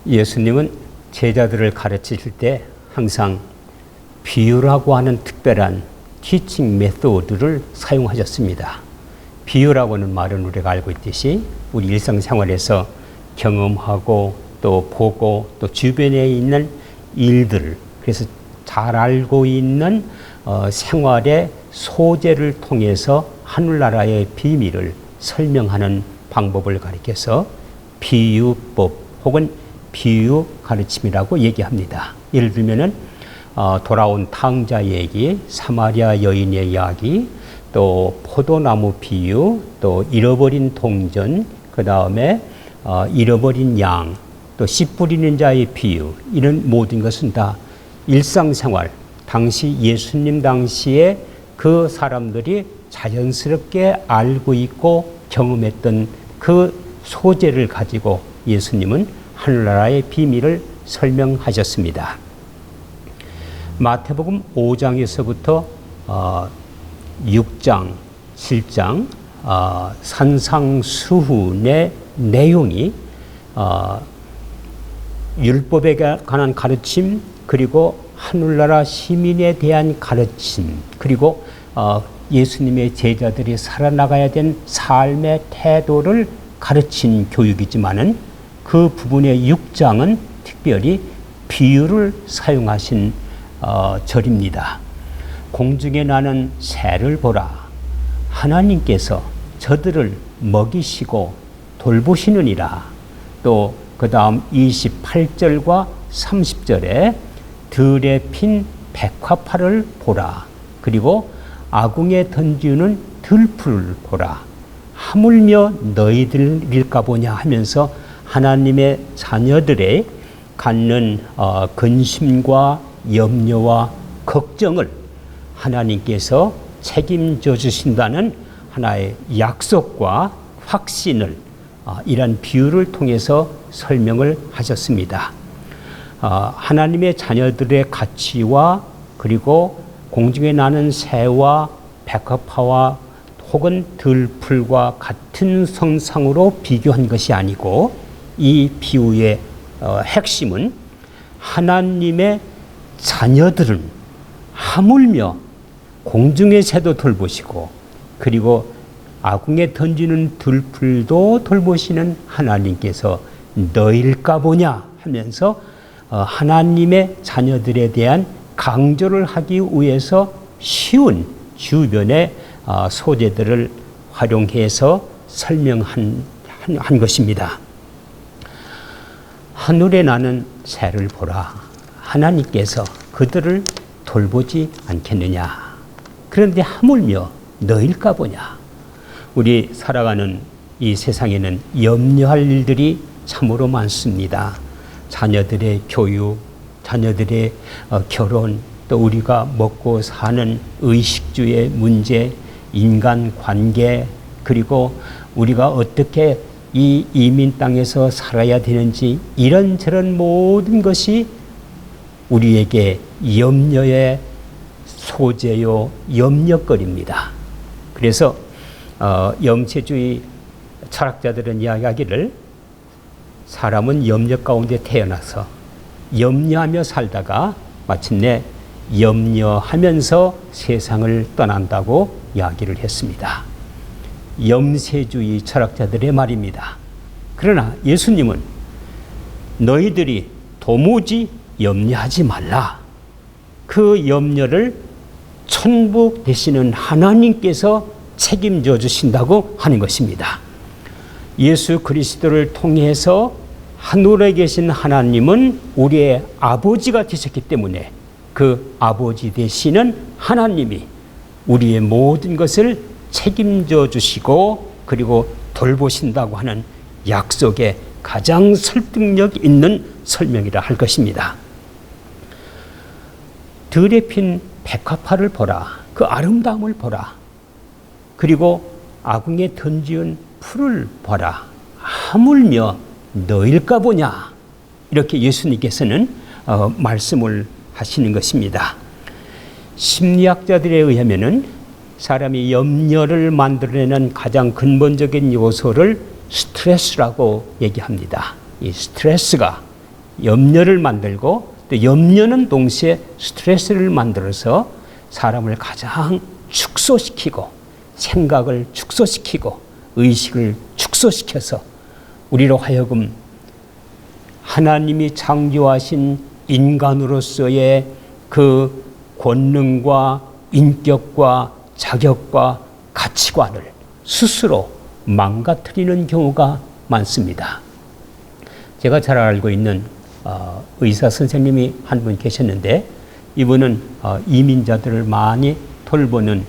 예수님은 제자들을 가르치실 때 항상 비유라고 하는 특별한 티칭 메소드를 사용하셨습니다. 비유라고는 말은 우리가 알고 있듯이 우리 일상생활에서 경험하고 또 보고 또 주변에 있는 일들, 그래서 잘 알고 있는 생활의 소재를 통해서 하늘나라의 비밀을 설명하는 방법을 가리켜서 비유법 혹은 비유 가르침이라고 얘기합니다. 예를 들면은 돌아온 탕자 얘기, 사마리아 여인의 이야기, 또 포도나무 비유, 또 잃어버린 동전, 그 다음에 잃어버린 양, 또 씨 뿌리는 자의 비유, 이런 모든 것은 다 일상생활, 당시 예수님 당시에 그 사람들이 자연스럽게 알고 있고 경험했던 그 소재를 가지고 예수님은 하늘나라의 비밀을 설명하셨습니다. 마태복음 5장에서부터 6장, 7장 산상수훈의 내용이 율법에 관한 가르침, 그리고 하늘나라 시민에 대한 가르침, 그리고 예수님의 제자들이 살아나가야 된 삶의 태도를 가르친 교육이지만은 그 부분의 6장은 특별히 비유를 사용하신 절입니다. 공중에 나는 새를 보라. 하나님께서 저들을 먹이시고 돌보시느니라. 또 그 다음 28절과 30절에 들에 핀 백화파를 보라. 그리고 아궁에 던지는 들풀을 보라. 하물며 너희들일까 보냐 하면서 하나님의 자녀들의 갖는 근심과 염려와 걱정을 하나님께서 책임져 주신다는 하나의 약속과 확신을 이런 비유를 통해서 설명을 하셨습니다. 하나님의 자녀들의 가치와 그리고 공중에 나는 새와 백합화와 혹은 들풀과 같은 성상으로 비교한 것이 아니고 이 비유의 핵심은 하나님의 자녀들은 하물며 공중의 새도 돌보시고 그리고 아궁에 던지는 들풀도 돌보시는 하나님께서 너일까 보냐 하면서 하나님의 자녀들에 대한 강조를 하기 위해서 쉬운 주변의 소재들을 활용해서 설명한 것입니다. 하늘에 나는 새를 보라. 하나님께서 그들을 돌보지 않겠느냐. 그런데 하물며 너일까 보냐. 우리 살아가는 이 세상에는 염려할 일들이 참으로 많습니다. 자녀들의 교육, 자녀들의 결혼, 또 우리가 먹고 사는 의식주의 문제, 인간관계, 그리고 우리가 어떻게 이 이민 땅에서 살아야 되는지 이런저런 모든 것이 우리에게 염려의 소재요, 염려거리입니다. 그래서 염세주의 철학자들은 이야기하기를 사람은 염려 가운데 태어나서 염려하며 살다가 마침내 염려하면서 세상을 떠난다고 이야기를 했습니다. 염세주의 철학자들의 말입니다. 그러나 예수님은 너희들이 도무지 염려하지 말라. 그 염려를 천부 되시는 하나님께서 책임져 주신다고 하는 것입니다. 예수 그리스도를 통해서 하늘에 계신 하나님은 우리의 아버지가 되셨기 때문에 그 아버지 되시는 하나님이 우리의 모든 것을 책임져 주시고 그리고 돌보신다고 하는 약속에 가장 설득력 있는 설명이라 할 것입니다. 들에 핀 백화파를 보라. 그 아름다움을 보라. 그리고 아궁에 던지은 풀을 보라. 하물며 너일까 보냐. 이렇게 예수님께서는 말씀을 하시는 것입니다. 심리학자들에 의하면은 사람이 염려를 만들어내는 가장 근본적인 요소를 스트레스라고 얘기합니다. 이 스트레스가 염려를 만들고 또 염려는 동시에 스트레스를 만들어서 사람을 가장 축소시키고 생각을 축소시키고 의식을 축소시켜서 우리로 하여금 하나님이 창조하신 인간으로서의 그 권능과 인격과 자격과 가치관을 스스로 망가뜨리는 경우가 많습니다. 제가 잘 알고 있는 의사 선생님이 한 분 계셨는데 이분은 이민자들을 많이 돌보는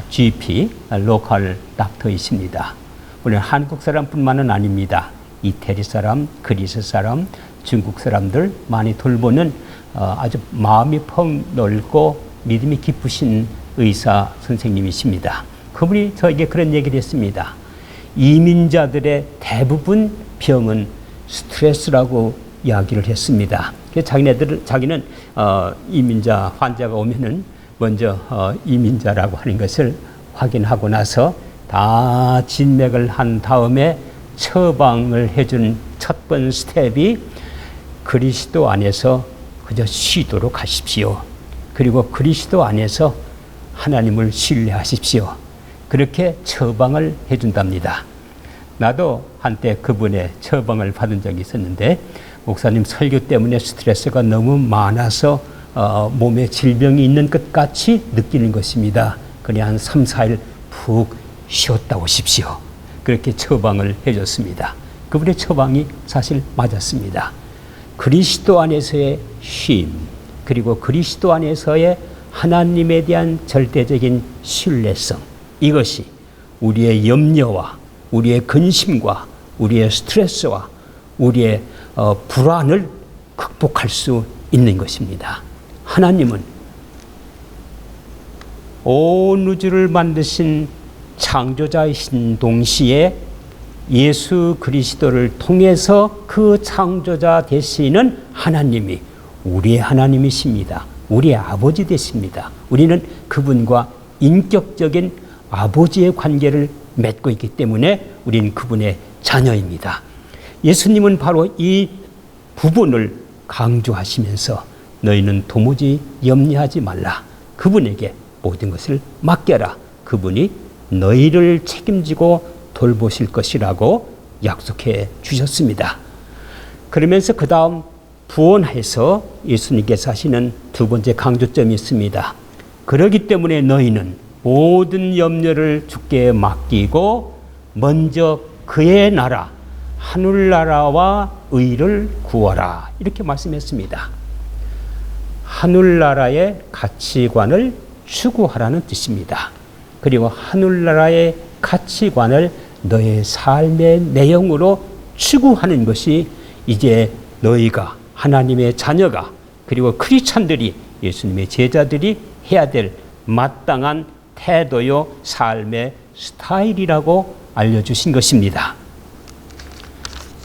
GP, 로컬 닥터이십니다. 물론 한국 사람뿐만은 아닙니다. 이태리 사람, 그리스 사람, 중국 사람들 많이 돌보는 아주 마음이 폭넓고 믿음이 깊으신 의사 선생님이십니다. 그분이 저에게 그런 얘기를 했습니다. 이민자들의 대부분 병은 스트레스라고 이야기를 했습니다. 자기는 이민자 환자가 오면은 먼저 이민자라고 하는 것을 확인하고 나서 다 진맥을 한 다음에 처방을 해준 첫 번째 스텝이 그리스도 안에서 그저 쉬도록 하십시오. 그리고 그리스도 안에서 하나님을 신뢰하십시오. 그렇게 처방을 해준답니다. 나도 한때 그분의 처방을 받은 적이 있었는데 목사님 설교 때문에 스트레스가 너무 많아서 몸에 질병이 있는 것 같이 느끼는 것입니다. 그냥 한 3, 4일 푹 쉬었다 오십시오. 그렇게 처방을 해줬습니다. 그분의 처방이 사실 맞았습니다. 그리스도 안에서의 쉼, 그리고 그리스도 안에서의 하나님에 대한 절대적인 신뢰성, 이것이 우리의 염려와 우리의 근심과 우리의 스트레스와 우리의 불안을 극복할 수 있는 것입니다. 하나님은 온 우주를 만드신 창조자이신 동시에 예수 그리스도를 통해서 그 창조자 되시는 하나님이 우리의 하나님이십니다. 우리의 아버지 되십니다. 우리는 그분과 인격적인 아버지의 관계를 맺고 있기 때문에 우리는 그분의 자녀입니다. 예수님은 바로 이 부분을 강조하시면서 너희는 도무지 염려하지 말라. 그분에게 모든 것을 맡겨라. 그분이 너희를 책임지고 돌보실 것이라고 약속해 주셨습니다. 그러면서 그 다음 부언해서 예수님께서 하시는 두 번째 강조점이 있습니다. 그렇기 때문에 너희는 모든 염려를 주께 맡기고 먼저 그의 나라, 하늘나라와 의를 구하라. 이렇게 말씀했습니다. 하늘나라의 가치관을 추구하라는 뜻입니다. 그리고 하늘나라의 가치관을 너의 삶의 내용으로 추구하는 것이 이제 너희가 하나님의 자녀가 그리고 크리스찬들이 예수님의 제자들이 해야 될 마땅한 태도요 삶의 스타일이라고 알려주신 것입니다.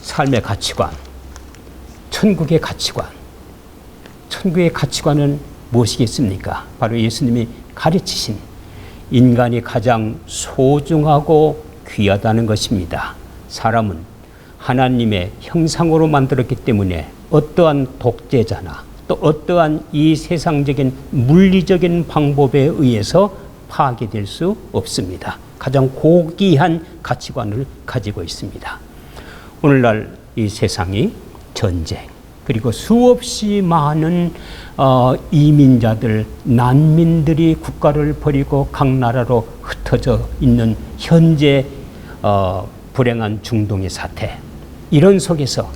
삶의 가치관, 천국의 가치관. 천국의 가치관은 무엇이겠습니까? 바로 예수님이 가르치신 인간이 가장 소중하고 귀하다는 것입니다. 사람은 하나님의 형상으로 만들었기 때문에 어떠한 독재자나 또 어떠한 이 세상적인 물리적인 방법에 의해서 파괴될 수 없습니다. 가장 고귀한 가치관을 가지고 있습니다. 오늘날 이 세상이 전쟁, 그리고 수없이 많은 이민자들, 난민들이 국가를 버리고 각 나라로 흩어져 있는 현재 불행한 중동의 사태, 이런 속에서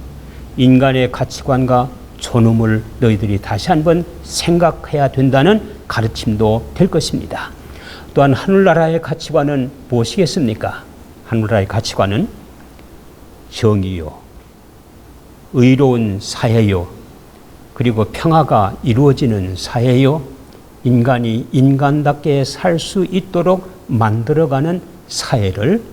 인간의 가치관과 존엄을 너희들이 다시 한번 생각해야 된다는 가르침도 될 것입니다. 또한 하늘나라의 가치관은 무엇이겠습니까? 하늘나라의 가치관은 정의요, 의로운 사회요, 그리고 평화가 이루어지는 사회요, 인간이 인간답게 살 수 있도록 만들어가는 사회를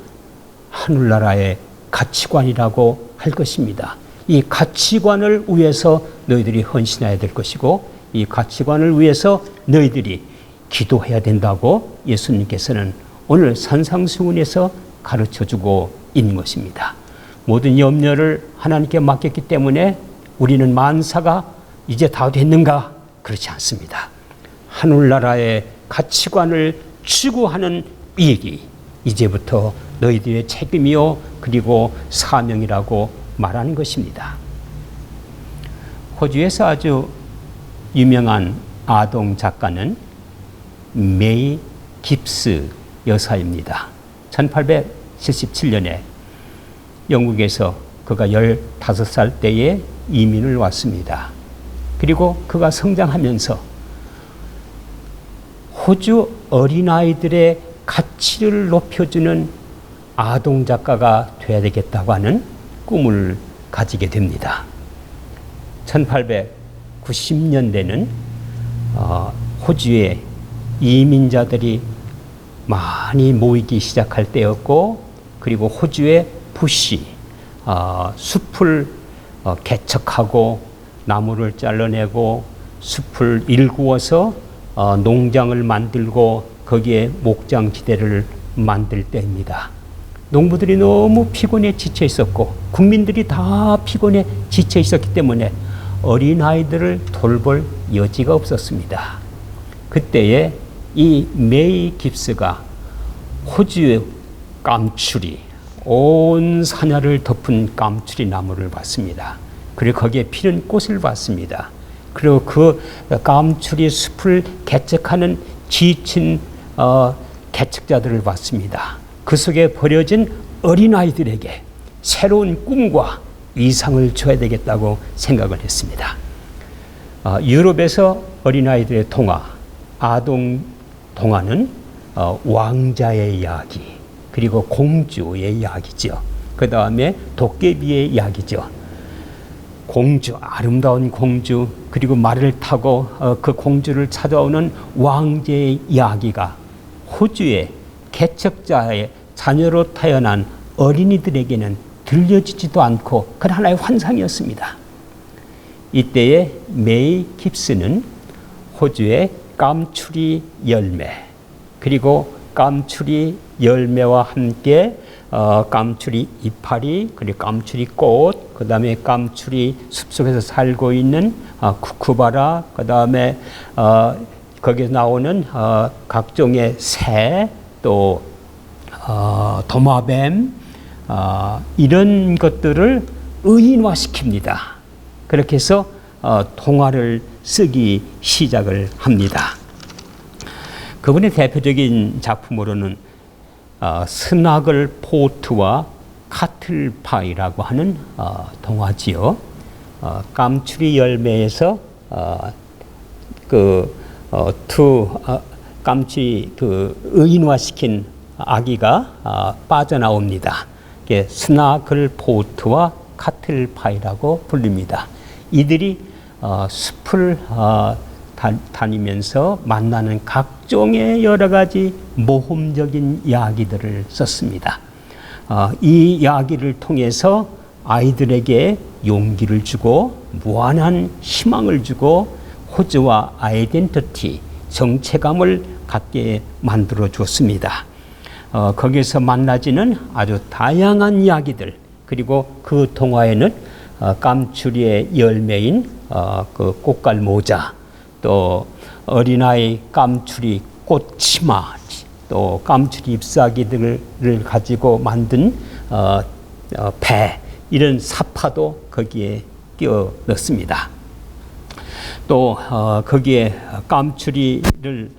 하늘나라의 가치관이라고 할 것입니다. 이 가치관을 위해서 너희들이 헌신해야 될 것이고 이 가치관을 위해서 너희들이 기도해야 된다고 예수님께서는 오늘 산상수훈에서 가르쳐주고 있는 것입니다. 모든 염려를 하나님께 맡겼기 때문에 우리는 만사가 이제 다 됐는가? 그렇지 않습니다. 하늘나라의 가치관을 추구하는 일이 이제부터 너희들의 책임이요 그리고 사명이라고 말하는 것입니다. 호주에서 아주 유명한 아동 작가는 메이 깁스 여사입니다. 1877년에 영국에서 그가 15살 때에 이민을 왔습니다. 그리고 그가 성장하면서 호주 어린아이들의 가치를 높여주는 아동 작가가 되어야 되겠다고 하는 꿈을 가지게 됩니다. 1890년대는 호주에 이민자들이 많이 모이기 시작할 때였고, 그리고 호주의 부시 숲을 개척하고 나무를 잘라내고 숲을 일구어서 농장을 만들고 거기에 목장지대를 만들 때입니다. 농부들이 너무 피곤해 지쳐 있었고 국민들이 다 피곤해 지쳐 있었기 때문에 어린아이들을 돌볼 여지가 없었습니다. 그때에 이 메이 깁스가 호주의 깜추리, 온 산야를 덮은 깜추리 나무를 봤습니다. 그리고 거기에 피는 꽃을 봤습니다. 그리고 그 깜추리 숲을 개척하는 지친 개척자들을 봤습니다. 그 속에 버려진 어린아이들에게 새로운 꿈과 이상을 줘야 되겠다고 생각을 했습니다. 유럽에서 어린아이들의 동화, 아동 동화는 왕자의 이야기, 그리고 공주의 이야기죠. 그 다음에 도깨비의 이야기죠. 공주, 아름다운 공주, 그리고 말을 타고 그 공주를 찾아오는 왕제의 이야기가 호주의 개척자의 자녀로 태어난 어린이들에게는 들려지지도 않고 그건 하나의 환상이었습니다. 이때에 메이 깁스는 호주의 깜추리 열매, 그리고 깜추리 열매와 함께 깜추리 이파리, 그리고 깜추리 꽃, 그 다음에 깜추리 숲속에서 살고 있는 쿠쿠바라, 그 다음에 거기서 나오는 각종의 새, 또 도마뱀, 이런 것들을 의인화시킵니다. 그렇게 해서 동화를 쓰기 시작을 합니다. 그분의 대표적인 작품으로는 스나글 포트와 카틀파이라고 하는 동화지요. 깜추리 열매에서 깜추리 의인화시킨 아기가 빠져나옵니다. 스나글 포트와 카틀파이라고 불립니다. 이들이 숲을 다니면서 만나는 각종의 여러 가지 모험적인 이야기들을 썼습니다. 이 이야기를 통해서 아이들에게 용기를 주고 무한한 희망을 주고 호주와 아이덴티티, 정체감을 갖게 만들어 주었습니다. 거기서 만나지는 아주 다양한 이야기들, 그리고 그 동화에는 깜추리의 열매인 그 꽃갈 모자, 또 어린아이 깜추리 꽃치마, 또 깜추리 잎사귀들을 가지고 만든 배, 이런 사파도 거기에 끼워 넣습니다. 또 거기에 깜추리를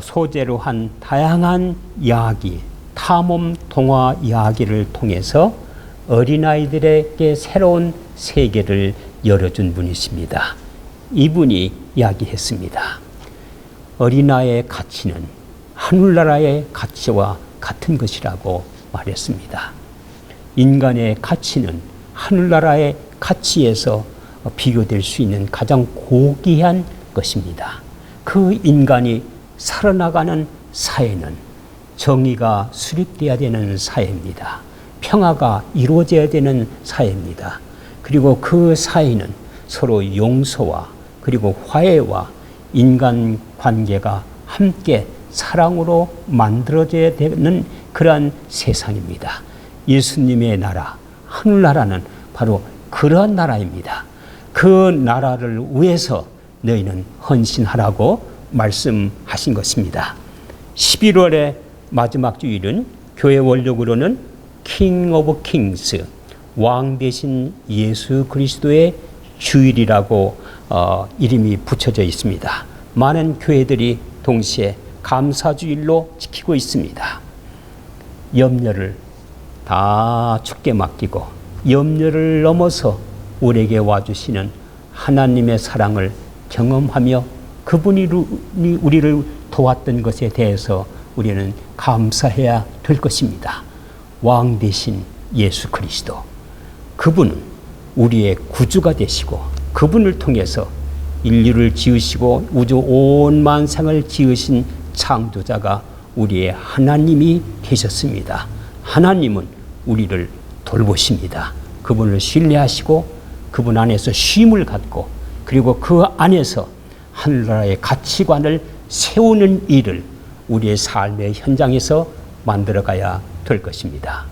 소재로 한 다양한 이야기, 탐험 동화 이야기를 통해서 어린아이들에게 새로운 세계를 열어준 분이십니다. 이분이 이야기했습니다. 어린아이의 가치는 하늘나라의 가치와 같은 것이라고 말했습니다. 인간의 가치는 하늘나라의 가치에서 비교될 수 있는 가장 고귀한 것입니다. 그 인간이 살아나가는 사회는 정의가 수립되어야 되는 사회입니다. 평화가 이루어져야 되는 사회입니다. 그리고 그 사회는 서로 용서와 그리고 화해와 인간관계가 함께 사랑으로 만들어져야 되는 그러한 세상입니다. 예수님의 나라, 하늘나라는 바로 그러한 나라입니다. 그 나라를 위해서 너희는 헌신하라고 말씀하신 것입니다. 11월의 마지막 주일은 교회 원력으로는 킹 오브 킹스, 왕 대신 예수 그리스도의 주일이라고 이름이 붙여져 있습니다. 많은 교회들이 동시에 감사주일로 지키고 있습니다. 염려를 다 주께 맡기고 염려를 넘어서 우리에게 와주시는 하나님의 사랑을 경험하며 그분이 우리를 도왔던 것에 대해서 우리는 감사해야 될 것입니다. 왕 대신 예수 그리스도, 그분은 우리의 구주가 되시고 그분을 통해서 인류를 지으시고 우주 온 만상을 지으신 창조자가 우리의 하나님이 되셨습니다. 하나님은 우리를 돌보십니다. 그분을 신뢰하시고 그분 안에서 쉼을 갖고 그리고 그 안에서 하늘나라의 가치관을 세우는 일을 우리의 삶의 현장에서 만들어가야 될 것입니다.